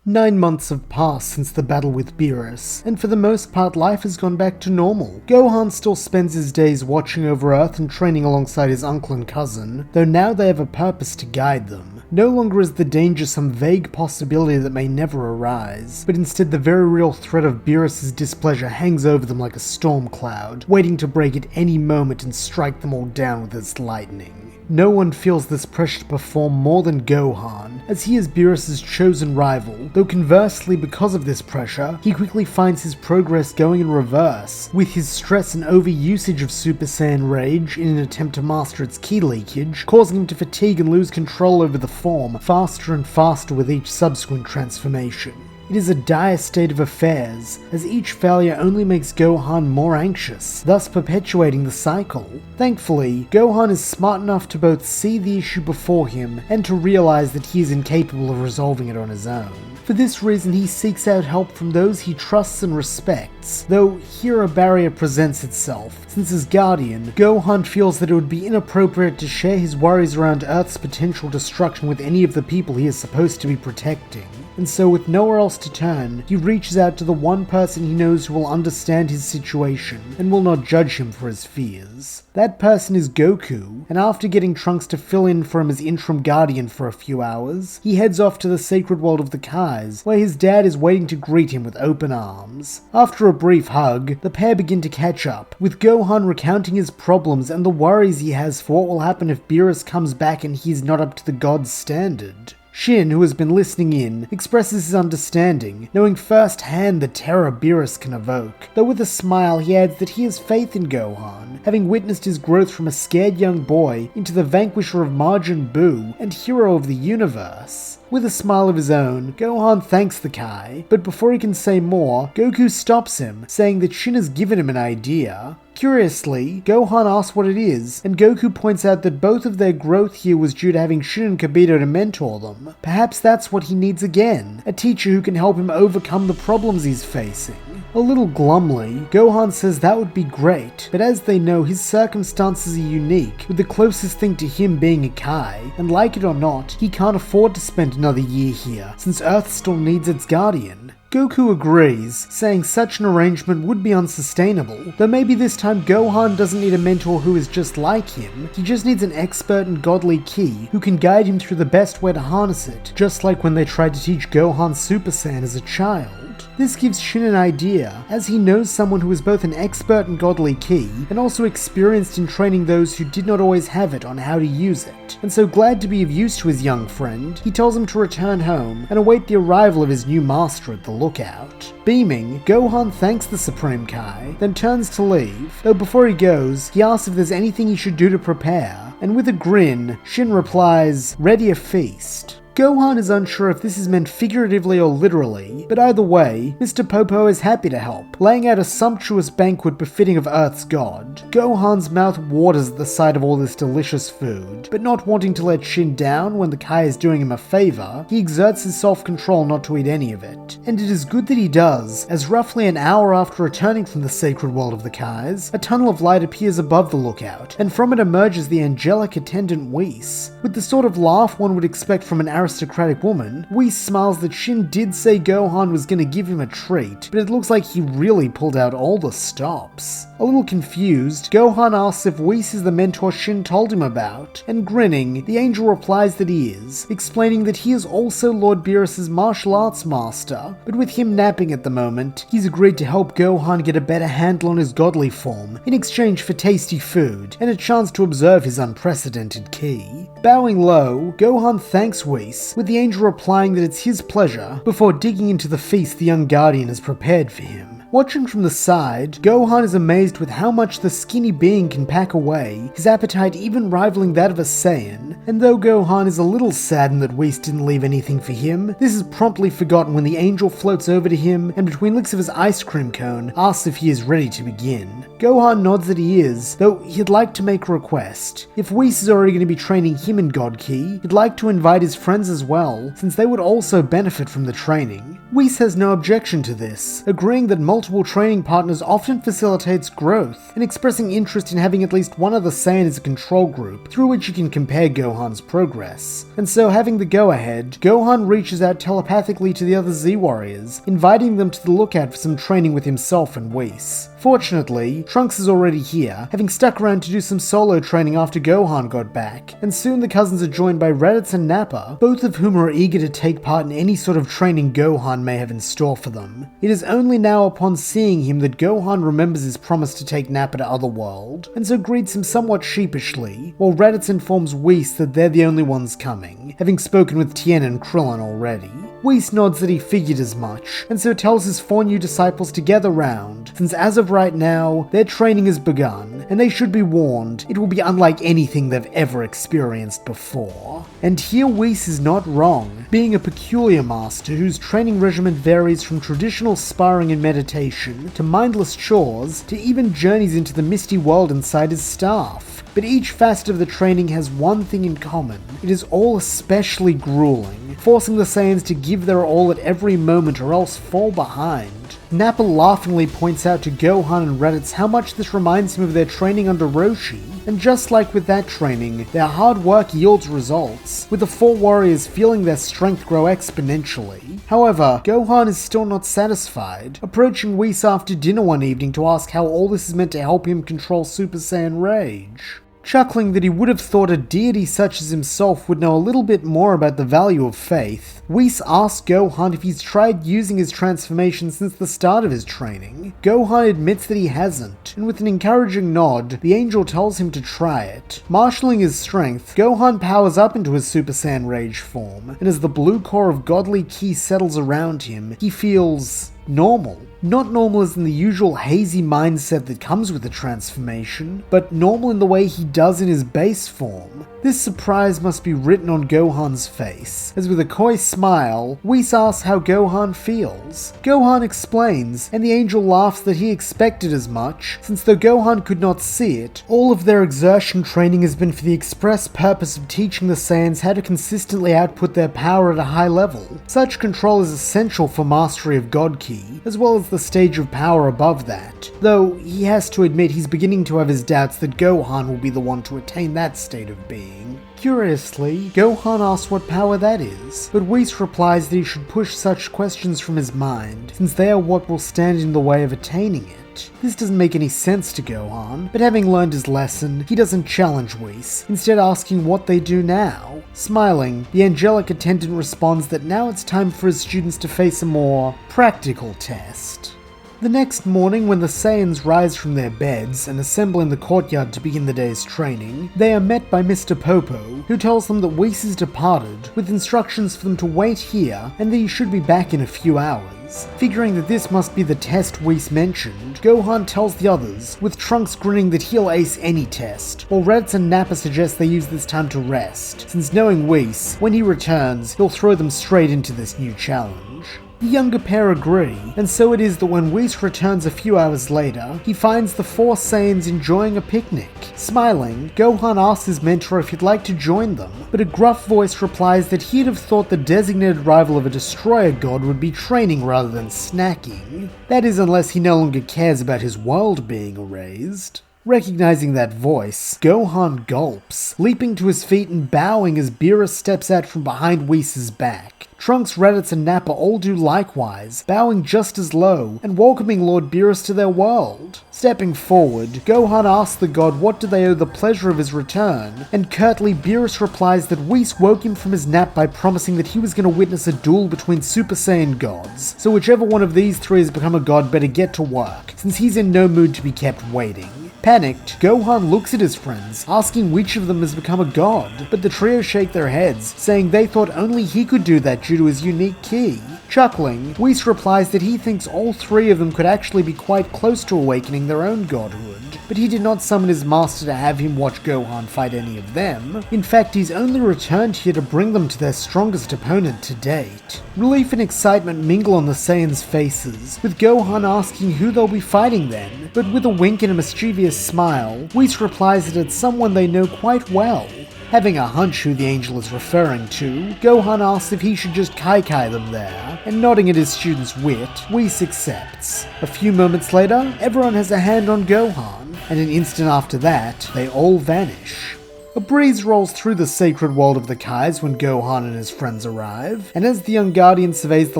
9 months have passed since the battle with Beerus, and for the most part life has gone back to normal. Gohan still spends his days watching over Earth and training alongside his uncle and cousin, though now they have a purpose to guide them. No longer is the danger some vague possibility that may never arise, but instead the very real threat of Beerus' displeasure hangs over them like a storm cloud, waiting to break at any moment and strike them all down with its lightning. No one feels this pressure to perform more than Gohan, as he is Beerus' chosen rival, though conversely because of this pressure, he quickly finds his progress going in reverse, with his stress and overusage of Super Saiyan Rage in an attempt to master its ki leakage, causing him to fatigue and lose control over the form faster and faster with each subsequent transformation. It is a dire state of affairs, as each failure only makes Gohan more anxious, thus perpetuating the cycle. Thankfully, Gohan is smart enough to both see the issue before him and to realize that he is incapable of resolving it on his own. For this reason, he seeks out help from those he trusts and respects, though here a barrier presents itself, since as Guardian, Gohan feels that it would be inappropriate to share his worries around Earth's potential destruction with any of the people he is supposed to be protecting. And so with nowhere else to turn, he reaches out to the one person he knows who will understand his situation and will not judge him for his fears. That person is Goku, and after getting Trunks to fill in for him as interim guardian for a few hours, he heads off to the sacred world of the Kais, where his dad is waiting to greet him with open arms. After a brief hug, the pair begin to catch up, with Gohan recounting his problems and the worries he has for what will happen if Beerus comes back and he is not up to the god's standard. Shin, who has been listening in, expresses his understanding, knowing firsthand the terror Beerus can evoke, though with a smile he adds that he has faith in Gohan, having witnessed his growth from a scared young boy into the vanquisher of Majin Buu and hero of the universe. With a smile of his own, Gohan thanks the Kai, but before he can say more, Goku stops him, saying that Shin has given him an idea. Curiously, Gohan asks what it is, and Goku points out that both of their growth here was due to having Shin and Kibito to mentor them. Perhaps that's what he needs again, a teacher who can help him overcome the problems he's facing. A little glumly, Gohan says that would be great, but as they know, his circumstances are unique, with the closest thing to him being a Kai, and like it or not, he can't afford to spend another year here, since Earth still needs its guardian. Goku agrees, saying such an arrangement would be unsustainable, though maybe this time Gohan doesn't need a mentor who is just like him, he just needs an expert in godly ki who can guide him through the best way to harness it, just like when they tried to teach Gohan Super Saiyan as a child. This gives Shin an idea, as he knows someone who is both an expert in godly ki and also experienced in training those who did not always have it on how to use it, and so glad to be of use to his young friend, he tells him to return home and await the arrival of his new master at the lookout. Beaming, Gohan thanks the Supreme Kai, then turns to leave, though before he goes, he asks if there's anything he should do to prepare, and with a grin, Shin replies, "Ready a feast." Gohan is unsure if this is meant figuratively or literally, but either way, Mr. Popo is happy to help, laying out a sumptuous banquet befitting of Earth's god. Gohan's mouth waters at the sight of all this delicious food, but not wanting to let Shin down when the Kai is doing him a favor, he exerts his self-control not to eat any of it. And it is good that he does, as roughly an hour after returning from the sacred world of the Kais, a tunnel of light appears above the lookout, and from it emerges the angelic attendant Whis. With the sort of laugh one would expect from an aristocratic woman, Whis smiles that Shin did say Gohan was gonna give him a treat, but it looks like he really pulled out all the stops. A little confused, Gohan asks if Whis is the mentor Shin told him about, and grinning, the angel replies that he is, explaining that he is also Lord Beerus' martial arts master, but with him napping at the moment, he's agreed to help Gohan get a better handle on his godly form in exchange for tasty food and a chance to observe his unprecedented ki. Bowing low, Gohan thanks Whis, with the angel replying that it's his pleasure, before digging into the feast the young guardian has prepared for him. Watching from the side, Gohan is amazed with how much the skinny being can pack away, his appetite even rivaling that of a Saiyan, and though Gohan is a little saddened that Whis didn't leave anything for him, this is promptly forgotten when the angel floats over to him and between licks of his ice cream cone, asks if he is ready to begin. Gohan nods that he is, though he'd like to make a request. If Whis is already going to be training him in God Ki, he'd like to invite his friends as well, since they would also benefit from the training. Whis has no objection to this, agreeing that multiple multiple training partners often facilitates growth, and expressing interest in having at least one other Saiyan as a control group through which you can compare Gohan's progress. And so, having the go-ahead, Gohan reaches out telepathically to the other Z-Warriors, inviting them to the lookout for some training with himself and Whis. Fortunately, Trunks is already here, having stuck around to do some solo training after Gohan got back, and soon the cousins are joined by Raditz and Nappa, both of whom are eager to take part in any sort of training Gohan may have in store for them. It is only now upon seeing him that Gohan remembers his promise to take Nappa to Otherworld, and so greets him somewhat sheepishly, while Raditz informs Whis that they're the only ones coming, having spoken with Tien and Krillin already. Whis nods that he figured as much, and so tells his 4 new disciples to gather round, since as of right now, their training has begun, and they should be warned, it will be unlike anything they've ever experienced before. And here Whis is not wrong, being a peculiar master whose training regimen varies from traditional sparring and meditation, to mindless chores, to even journeys into the misty world inside his staff. But each facet of the training has one thing in common. It is all especially grueling, forcing the Saiyans to give their all at every moment or else fall behind. Nappa laughingly points out to Gohan and Raditz how much this reminds him of their training under Roshi, and just like with that training, their hard work yields results, with the 4 warriors feeling their strength grow exponentially. However, Gohan is still not satisfied, approaching Whis after dinner one evening to ask how all this is meant to help him control Super Saiyan Rage. Chuckling that he would have thought a deity such as himself would know a little bit more about the value of faith, Whis asks Gohan if he's tried using his transformation since the start of his training. Gohan admits that he hasn't, and with an encouraging nod, the angel tells him to try it. Marshalling his strength, Gohan powers up into his Super Saiyan Rage form, and as the blue core of godly ki settles around him, he feels normal. Not normal as in the usual hazy mindset that comes with the transformation, but normal in the way he does in his base form. This surprise must be written on Gohan's face, as with a coy smile, Whis asks how Gohan feels. Gohan explains, and the angel laughs that he expected as much, since though Gohan could not see it, all of their exertion training has been for the express purpose of teaching the Saiyans how to consistently output their power at a high level. Such control is essential for mastery of God Ki, as well as the stage of power above that, though he has to admit he's beginning to have his doubts that Gohan will be the one to attain that state of being. Curiously, Gohan asks what power that is, but Whis replies that he should push such questions from his mind, since they are what will stand in the way of attaining it. This doesn't make any sense to Gohan, but having learned his lesson, he doesn't challenge Whis, instead asking what they do now. Smiling, the angelic attendant responds that now it's time for his students to face a more practical test. The next morning, when the Saiyans rise from their beds and assemble in the courtyard to begin the day's training, they are met by Mr. Popo, who tells them that Whis has departed, with instructions for them to wait here and that he should be back in a few hours. Figuring that this must be the test Whis mentioned, Gohan tells the others, with Trunks grinning that he'll ace any test, while Raditz and Nappa suggest they use this time to rest, since knowing Whis, when he returns, he'll throw them straight into this new challenge. The younger pair agree, and so it is that when Whis returns a few hours later, he finds the 4 Saiyans enjoying a picnic. Smiling, Gohan asks his mentor if he'd like to join them, but a gruff voice replies that he'd have thought the designated rival of a destroyer god would be training rather than snacking. That is, unless he no longer cares about his world being erased. Recognizing that voice, Gohan gulps, leaping to his feet and bowing as Beerus steps out from behind Whis' back. Trunks, Raditz, and Nappa all do likewise, bowing just as low and welcoming Lord Beerus to their world. Stepping forward, Gohan asks the god what do they owe the pleasure of his return, and curtly Beerus replies that Whis woke him from his nap by promising that he was going to witness a duel between Super Saiyan gods, so whichever one of these 3 has become a god better get to work, since he's in no mood to be kept waiting. Panicked, Gohan looks at his friends, asking which of them has become a god, but the trio shake their heads, saying they thought only he could do that due to his unique ki. Chuckling, Whis replies that he thinks all 3 of them could actually be quite close to awakening their own godhood, but he did not summon his master to have him watch Gohan fight any of them. In fact, he's only returned here to bring them to their strongest opponent to date. Relief and excitement mingle on the Saiyans' faces, with Gohan asking who they'll be fighting then, but with a wink and a mischievous smile, Whis replies that it's someone they know quite well. Having a hunch who the angel is referring to, Gohan asks if he should just kai them there, and nodding at his student's wit, Whis accepts. A few moments later, everyone has a hand on Gohan, and an instant after that, they all vanish. A breeze rolls through the sacred world of the Kais when Gohan and his friends arrive, and as the young Guardian surveys the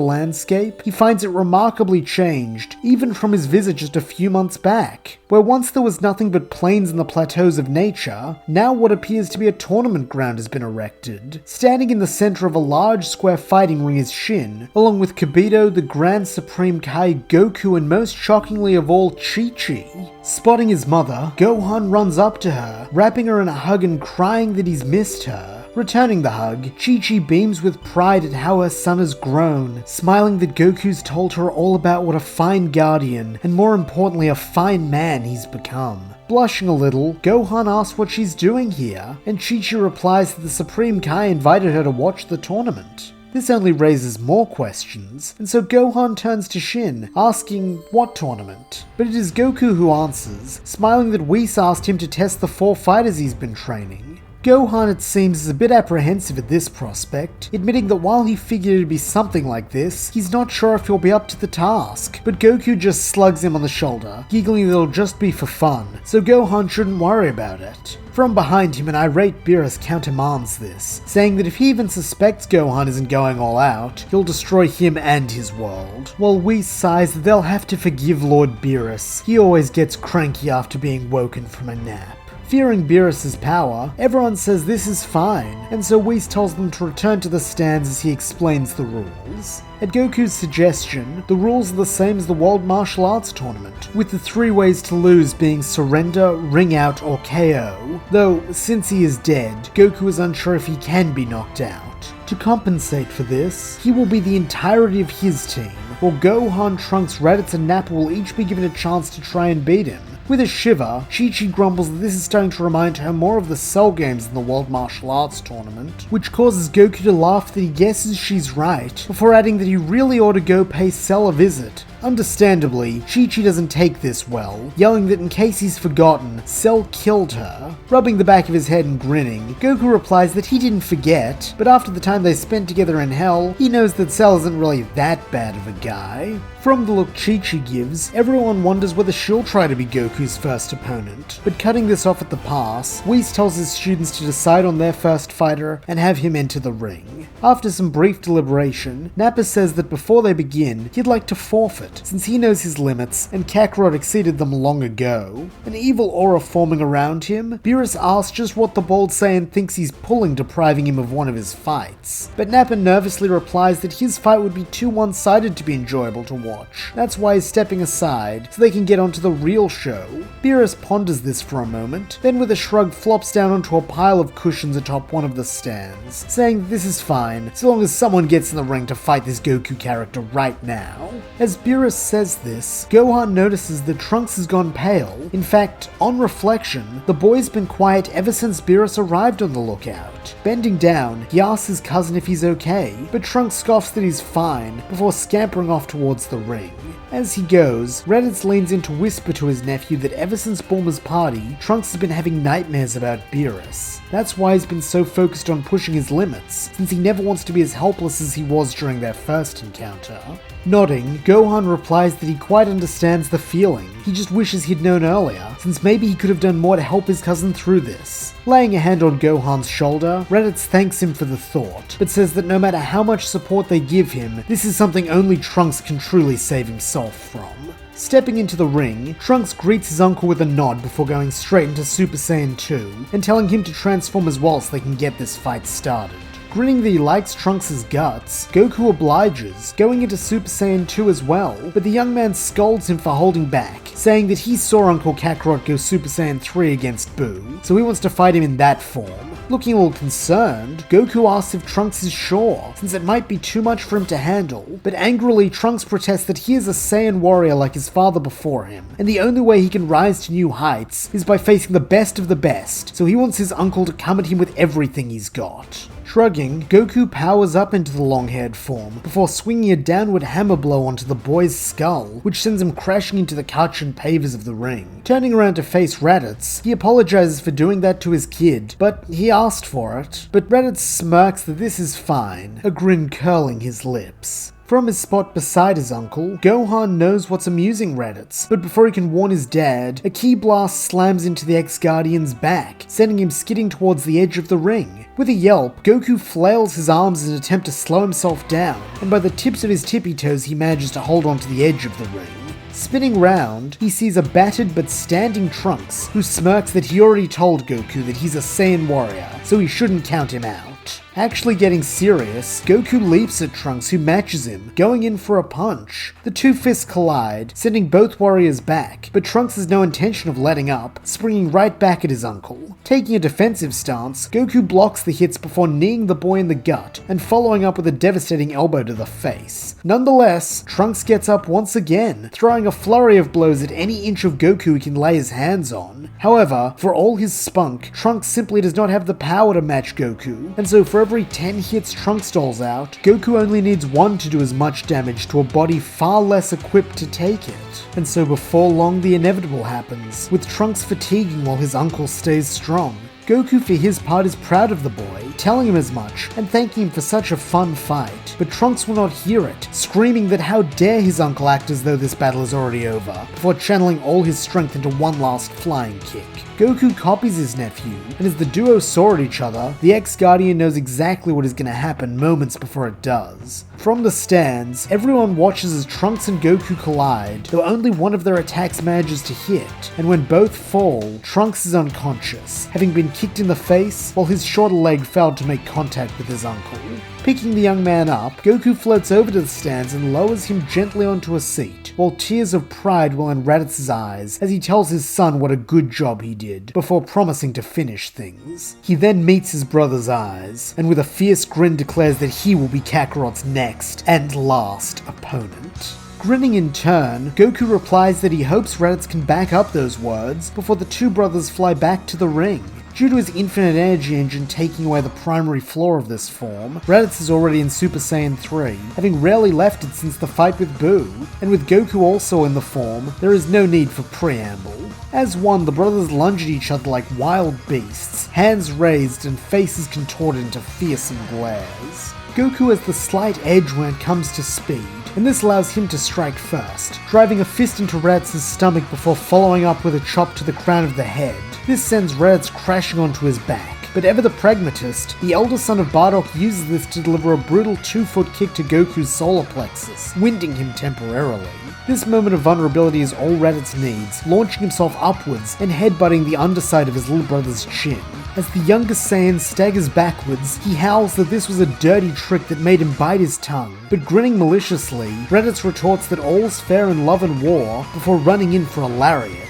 landscape, he finds it remarkably changed, even from his visit just a few months back. Where once there was nothing but plains and the plateaus of nature, now what appears to be a tournament ground has been erected. Standing in the center of a large square fighting ring is Shin, along with Kibito, the Grand Supreme Kai, Goku, and most shockingly of all, Chi-Chi. Spotting his mother, Gohan runs up to her, wrapping her in a hug and crying that he's missed her. Returning the hug, Chi-Chi beams with pride at how her son has grown, smiling that Goku's told her all about what a fine guardian, and more importantly a fine man he's become. Blushing a little, Gohan asks what she's doing here, and Chi-Chi replies that the Supreme Kai invited her to watch the tournament. This only raises more questions, and so Gohan turns to Shin, asking what tournament. But it is Goku who answers, smiling that Whis asked him to test the 4 fighters he's been training. Gohan, it seems, is a bit apprehensive at this prospect, admitting that while he figured it'd be something like this, he's not sure if he'll be up to the task. But Goku just slugs him on the shoulder, giggling that it'll just be for fun, so Gohan shouldn't worry about it. From behind him, an irate Beerus countermands this, saying that if he even suspects Gohan isn't going all out, he'll destroy him and his world. While Whis sighs that they'll have to forgive Lord Beerus, he always gets cranky after being woken from a nap. Fearing Beerus' power, everyone says this is fine, and so Whis tells them to return to the stands as he explains the rules. At Goku's suggestion, the rules are the same as the World Martial Arts Tournament, with the 3 ways to lose being surrender, ring out, or KO, though since he is dead, Goku is unsure if he can be knocked out. To compensate for this, he will be the entirety of his team, while Gohan, Trunks, Raditz, and Nappa will each be given a chance to try and beat him. With a shiver, Chi-Chi grumbles that this is starting to remind her more of the Cell games in the World Martial Arts Tournament, which causes Goku to laugh that he guesses she's right, before adding that he really ought to go pay Cell a visit. Understandably, Chi-Chi doesn't take this well, yelling that in case he's forgotten, Cell killed her. Rubbing the back of his head and grinning, Goku replies that he didn't forget, but after the time they spent together in hell, he knows that Cell isn't really that bad of a guy. From the look Chi-Chi gives, everyone wonders whether she'll try to be Goku's first opponent, but cutting this off at the pass, Whis tells his students to decide on their first fighter and have him enter the ring. After some brief deliberation, Nappa says that before they begin, he'd like to forfeit, since he knows his limits and Kakarot exceeded them long ago. An evil aura forming around him, Beerus asks just what the bald Saiyan thinks he's pulling, depriving him of one of his fights. But Nappa nervously replies that his fight would be too one-sided to be enjoyable to watch. That's why he's stepping aside, so they can get onto the real show. Beerus ponders this for a moment, then with a shrug flops down onto a pile of cushions atop one of the stands, saying that this is fine, so long as someone gets in the ring to fight this Goku character right now. As Beerus says this, Gohan notices that Trunks has gone pale. In fact, on reflection, the boy's been quiet ever since Beerus arrived on the lookout. Bending down, he asks his cousin if he's okay, but Trunks scoffs that he's fine, before scampering off towards the ring. As he goes, Raditz leans in to whisper to his nephew that ever since Bulma's party, Trunks has been having nightmares about Beerus. That's why he's been so focused on pushing his limits, since he never wants to be as helpless as he was during their first encounter. Nodding, Gohan replies that he quite understands the feeling, he just wishes he'd known earlier, since maybe he could have done more to help his cousin through this. Laying a hand on Gohan's shoulder, Raditz thanks him for the thought, but says that no matter how much support they give him, this is something only Trunks can truly save himself from. Stepping into the ring, Trunks greets his uncle with a nod before going straight into Super Saiyan 2, and telling him to transform as well so they can get this fight started. Grinning that he likes Trunks' guts, Goku obliges, going into Super Saiyan 2 as well, but the young man scolds him for holding back, saying that he saw Uncle Kakarot go Super Saiyan 3 against Boo, so he wants to fight him in that form. Looking a little concerned, Goku asks if Trunks is sure, since it might be too much for him to handle, but angrily Trunks protests that he is a Saiyan warrior like his father before him, and the only way he can rise to new heights is by facing the best of the best, so he wants his uncle to come at him with everything he's got. Shrugging, Goku powers up into the long-haired form before swinging a downward hammer blow onto the boy's skull, which sends him crashing into the cushioned pavers of the ring. Turning around to face Raditz, he apologizes for doing that to his kid, but he asked for it. But Raditz smirks that this is fine, a grin curling his lips. From his spot beside his uncle, Gohan knows what's amusing Raditz, but before he can warn his dad, a ki blast slams into the ex-Guardian's back, sending him skidding towards the edge of the ring. With a yelp, Goku flails his arms in an attempt to slow himself down, and by the tips of his tippy toes he manages to hold onto the edge of the ring. Spinning round, he sees a battered but standing Trunks, who smirks that he already told Goku that he's a Saiyan warrior, so he shouldn't count him out. Actually getting serious, Goku leaps at Trunks, who matches him, going in for a punch. The two fists collide, sending both warriors back, but Trunks has no intention of letting up, springing right back at his uncle. Taking a defensive stance, Goku blocks the hits before kneeing the boy in the gut, and following up with a devastating elbow to the face. Nonetheless, Trunks gets up once again, throwing a flurry of blows at any inch of Goku he can lay his hands on. However, for all his spunk, Trunks simply does not have the power to match Goku, and so for every 10 hits Trunks doles out, Goku only needs one to do as much damage to a body far less equipped to take it. And so before long the inevitable happens, with Trunks fatiguing while his uncle stays strong. Goku for his part is proud of the boy, telling him as much, and thanking him for such a fun fight, but Trunks will not hear it, screaming that how dare his uncle act as though this battle is already over, before channeling all his strength into one last flying kick. Goku copies his nephew, and as the duo soar at each other, the ex-Guardian knows exactly what is going to happen moments before it does. From the stands, everyone watches as Trunks and Goku collide, though only one of their attacks manages to hit, and when both fall, Trunks is unconscious, having been kicked in the face, while his shorter leg failed to make contact with his uncle. Picking the young man up, Goku floats over to the stands and lowers him gently onto a seat, while tears of pride well in Raditz's eyes as he tells his son what a good job he did, before promising to finish things. He then meets his brother's eyes, and with a fierce grin declares that he will be Kakarot's next and last opponent. Grinning in turn, Goku replies that he hopes Raditz can back up those words before the two brothers fly back to the ring. Due to his infinite energy engine taking away the primary flaw of this form, Raditz is already in Super Saiyan 3, having rarely left it since the fight with Buu, and with Goku also in the form, there is no need for preamble. As one, the brothers lunge at each other like wild beasts, hands raised and faces contorted into fearsome glares. Goku has the slight edge when it comes to speed, and this allows him to strike first, driving a fist into Raditz's stomach before following up with a chop to the crown of the head. This sends Raditz crashing onto his back, but ever the pragmatist, the elder son of Bardock uses this to deliver a brutal 2-foot kick to Goku's solar plexus, winding him temporarily. This moment of vulnerability is all Raditz needs, launching himself upwards and headbutting the underside of his little brother's chin. As the youngest Saiyan staggers backwards, he howls that this was a dirty trick that made him bite his tongue, but grinning maliciously, Raditz retorts that all's fair in love and war before running in for a lariat.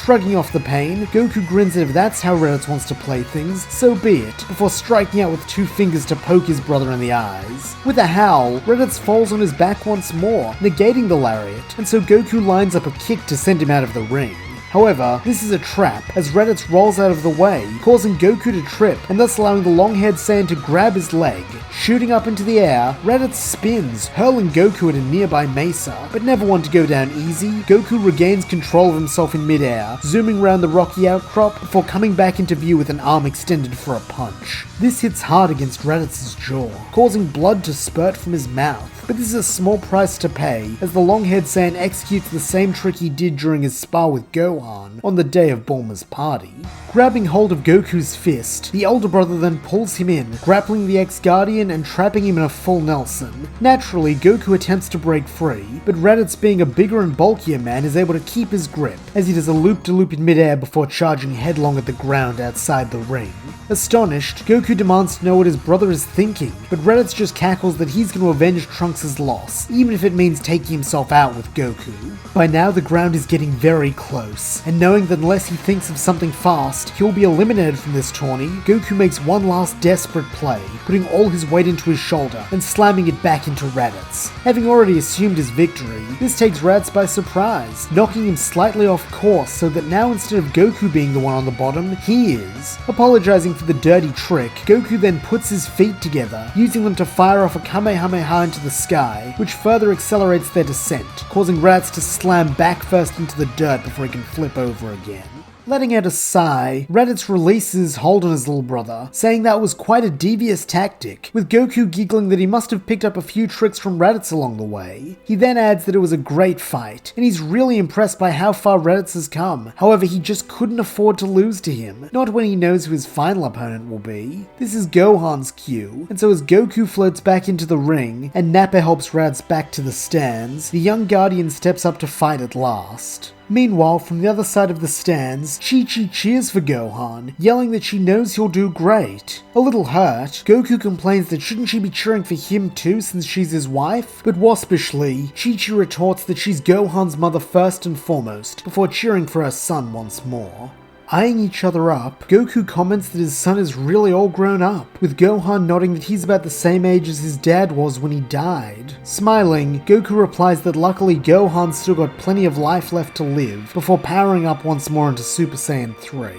Shrugging off the pain, Goku grins that if that's how Raditz wants to play things, so be it, before striking out with 2 fingers to poke his brother in the eyes. With a howl, Raditz falls on his back once more, negating the lariat, and so Goku lines up a kick to send him out of the ring. However, this is a trap, as Raditz rolls out of the way, causing Goku to trip, and thus allowing the long-haired Saiyan to grab his leg. Shooting up into the air, Raditz spins, hurling Goku at a nearby mesa, but never one to go down easy. Goku regains control of himself in mid-air, zooming around the rocky outcrop before coming back into view with an arm extended for a punch. This hits hard against Raditz's jaw, causing blood to spurt from his mouth. But this is a small price to pay, as the long-haired Saiyan executes the same trick he did during his spar with Gohan on the day of Bulma's party. Grabbing hold of Goku's fist, the older brother then pulls him in, grappling the ex-Guardian and trapping him in a full Nelson. Naturally, Goku attempts to break free, but Raditz, being a bigger and bulkier man, is able to keep his grip, as he does a loop-de-loop in mid-air before charging headlong at the ground outside the ring. Astonished, Goku demands to know what his brother is thinking, but Raditz just cackles that he's going to avenge Trunks' loss, even if it means taking himself out with Goku. By now the ground is getting very close, this, and knowing that unless he thinks of something fast, he'll be eliminated from this tourney, Goku makes one last desperate play, putting all his weight into his shoulder and slamming it back into Raditz. Having already assumed his victory, this takes Raditz by surprise, knocking him slightly off course so that now instead of Goku being the one on the bottom, he is. Apologizing for the dirty trick, Goku then puts his feet together, using them to fire off a Kamehameha into the sky, which further accelerates their descent, causing Raditz to slam back first into the dirt before he can flip over again. Letting out a sigh, Raditz releases his hold on his little brother, saying that was quite a devious tactic, with Goku giggling that he must have picked up a few tricks from Raditz along the way. He then adds that it was a great fight, and he's really impressed by how far Raditz has come, however he just couldn't afford to lose to him, not when he knows who his final opponent will be. This is Gohan's cue, and so as Goku floats back into the ring, and Nappa helps Raditz back to the stands, the young Guardian steps up to fight at last. Meanwhile, from the other side of the stands, Chi-Chi cheers for Gohan, yelling that she knows he'll do great. A little hurt, Goku complains that shouldn't she be cheering for him too since she's his wife? But waspishly, Chi-Chi retorts that she's Gohan's mother first and foremost, before cheering for her son once more. Eyeing each other up, Goku comments that his son is really all grown up, with Gohan nodding that he's about the same age as his dad was when he died. Smiling, Goku replies that luckily Gohan's still got plenty of life left to live, before powering up once more into Super Saiyan 3.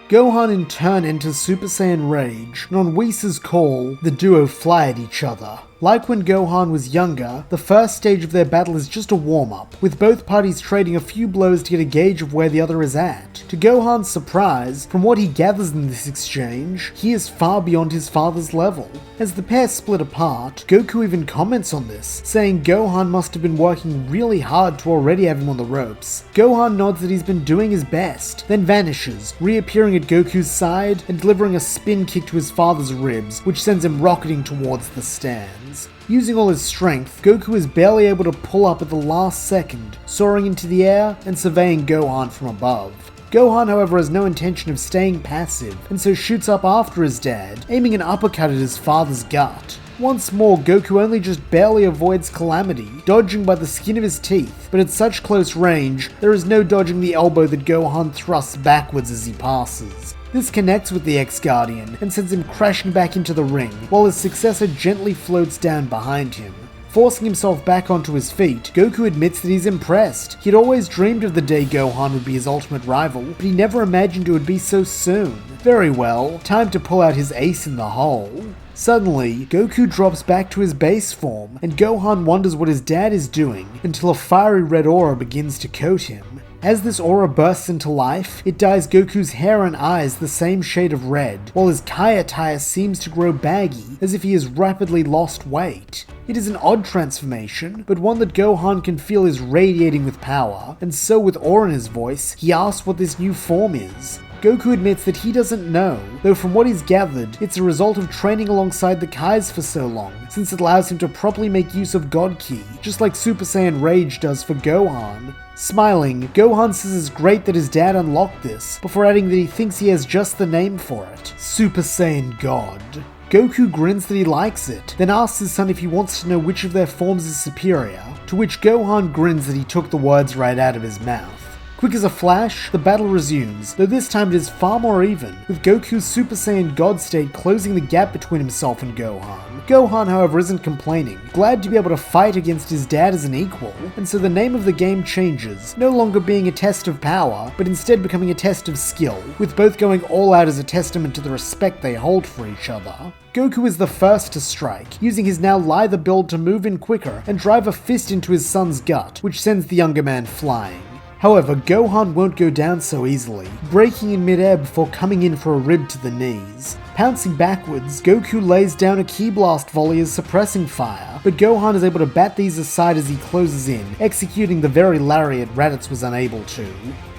Gohan in turn enters Super Saiyan Rage, and on Whis' call, the duo fly at each other. Like when Gohan was younger, the first stage of their battle is just a warm-up, with both parties trading a few blows to get a gauge of where the other is at. To Gohan's surprise, from what he gathers in this exchange, he is far beyond his father's level. As the pair split apart, Goku even comments on this, saying Gohan must have been working really hard to already have him on the ropes. Gohan nods that he's been doing his best, then vanishes, reappearing at Goku's side and delivering a spin kick to his father's ribs, which sends him rocketing towards the stands. Using all his strength, Goku is barely able to pull up at the last second, soaring into the air and surveying Gohan from above. Gohan, however, has no intention of staying passive, and so shoots up after his dad, aiming an uppercut at his father's gut. Once more, Goku only just barely avoids calamity, dodging by the skin of his teeth, but at such close range, there is no dodging the elbow that Gohan thrusts backwards as he passes. This connects with the ex-Guardian and sends him crashing back into the ring, while his successor gently floats down behind him. Forcing himself back onto his feet, Goku admits that he's impressed. He'd always dreamed of the day Gohan would be his ultimate rival, but he never imagined it would be so soon. Very well, time to pull out his ace in the hole. Suddenly, Goku drops back to his base form, and Gohan wonders what his dad is doing until a fiery red aura begins to coat him. As this aura bursts into life, it dyes Goku's hair and eyes the same shade of red, while his Kai attire seems to grow baggy, as if he has rapidly lost weight. It is an odd transformation, but one that Gohan can feel is radiating with power, and so with awe in his voice, he asks what this new form is. Goku admits that he doesn't know, though from what he's gathered, it's a result of training alongside the Kais for so long, since it allows him to properly make use of God Ki, just like Super Saiyan Rage does for Gohan. Smiling, Gohan says it's great that his dad unlocked this, before adding that he thinks he has just the name for it, Super Saiyan God. Goku grins that he likes it, then asks his son if he wants to know which of their forms is superior, to which Gohan grins that he took the words right out of his mouth. Quick as a flash, the battle resumes, though this time it is far more even, with Goku's Super Saiyan God state closing the gap between himself and Gohan. Gohan, however, isn't complaining, glad to be able to fight against his dad as an equal, and so the name of the game changes, no longer being a test of power, but instead becoming a test of skill, with both going all out as a testament to the respect they hold for each other. Goku is the first to strike, using his now lither build to move in quicker and drive a fist into his son's gut, which sends the younger man flying. However, Gohan won't go down so easily, breaking in midair before coming in for a rib to the knees. Pouncing backwards, Goku lays down a Ki Blast volley as suppressing fire, but Gohan is able to bat these aside as he closes in, executing the very lariat Raditz was unable to.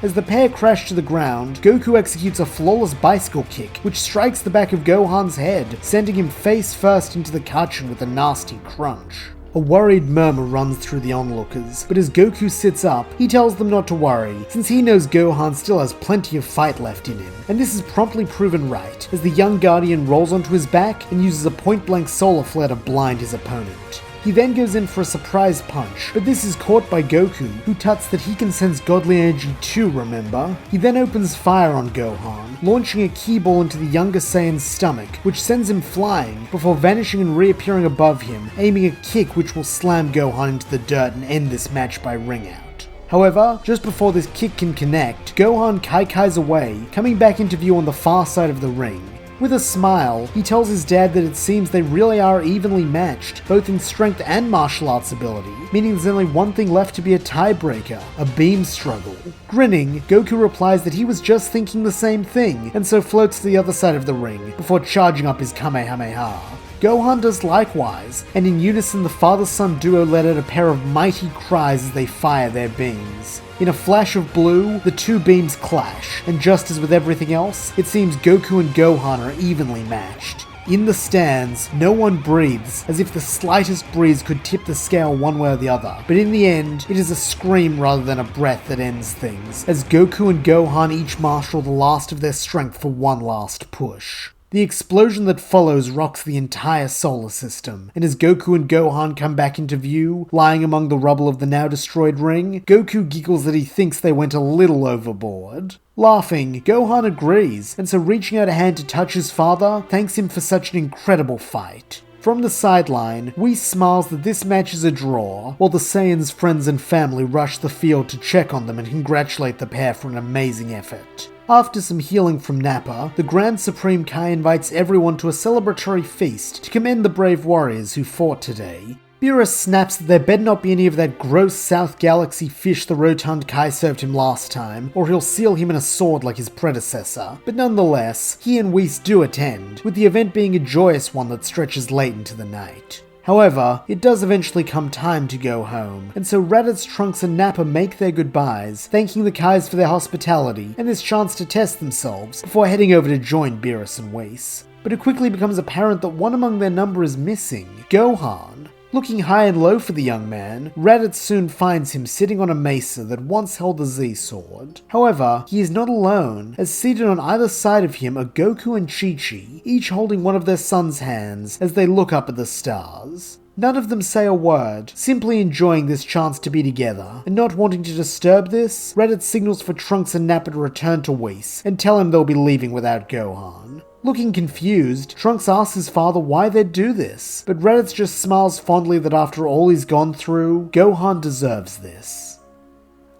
As the pair crash to the ground, Goku executes a flawless bicycle kick, which strikes the back of Gohan's head, sending him face first into the cushion with a nasty crunch. A worried murmur runs through the onlookers, but as Goku sits up, he tells them not to worry, since he knows Gohan still has plenty of fight left in him, and this is promptly proven right, as the young Guardian rolls onto his back and uses a point-blank solar flare to blind his opponent. He then goes in for a surprise punch, but this is caught by Goku, who tuts that he can sense godly energy too, remember? He then opens fire on Gohan, launching a ki ball into the younger Saiyan's stomach, which sends him flying, before vanishing and reappearing above him, aiming a kick which will slam Gohan into the dirt and end this match by ring out. However, just before this kick can connect, Gohan kai-kais away, coming back into view on the far side of the ring. With a smile, he tells his dad that it seems they really are evenly matched, both in strength and martial arts ability, meaning there's only one thing left to be a tiebreaker, a beam struggle. Grinning, Goku replies that he was just thinking the same thing, and so floats to the other side of the ring, before charging up his Kamehameha. Gohan does likewise, and in unison the father-son duo let out a pair of mighty cries as they fire their beams. In a flash of blue, the two beams clash, and just as with everything else, it seems Goku and Gohan are evenly matched. In the stands, no one breathes, as if the slightest breeze could tip the scale one way or the other, but in the end, it is a scream rather than a breath that ends things, as Goku and Gohan each marshal the last of their strength for one last push. The explosion that follows rocks the entire solar system, and as Goku and Gohan come back into view, lying among the rubble of the now destroyed ring, Goku giggles that he thinks they went a little overboard. Laughing, Gohan agrees, and so reaching out a hand to touch his father, thanks him for such an incredible fight. From the sideline, Whis smiles that this match is a draw, while the Saiyans' friends and family rush the field to check on them and congratulate the pair for an amazing effort. After some healing from Nappa, the Grand Supreme Kai invites everyone to a celebratory feast to commend the brave warriors who fought today. Beerus snaps that there better not be any of that gross South Galaxy fish the Rotund Kai served him last time, or he'll seal him in a sword like his predecessor. But nonetheless, he and Whis do attend, with the event being a joyous one that stretches late into the night. However, it does eventually come time to go home, and so Raditz, Trunks, and Nappa make their goodbyes, thanking the Kais for their hospitality and this chance to test themselves before heading over to join Beerus and Whis. But it quickly becomes apparent that one among their number is missing, Gohan. Looking high and low for the young man, Raditz soon finds him sitting on a mesa that once held the Z-Sword. However, he is not alone, as seated on either side of him are Goku and Chi-Chi, each holding one of their son's hands as they look up at the stars. None of them say a word, simply enjoying this chance to be together, and not wanting to disturb this, Raditz signals for Trunks and Nappa to return to Whis, and tell him they'll be leaving without Gohan. Looking confused, Trunks asks his father why they'd do this, but Raditz just smiles fondly that after all he's gone through, Gohan deserves this.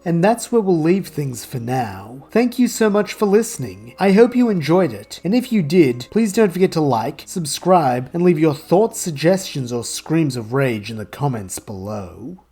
And that's where we'll leave things for now. Thank you so much for listening. I hope you enjoyed it, and if you did, please don't forget to like, subscribe, and leave your thoughts, suggestions, or screams of rage in the comments below.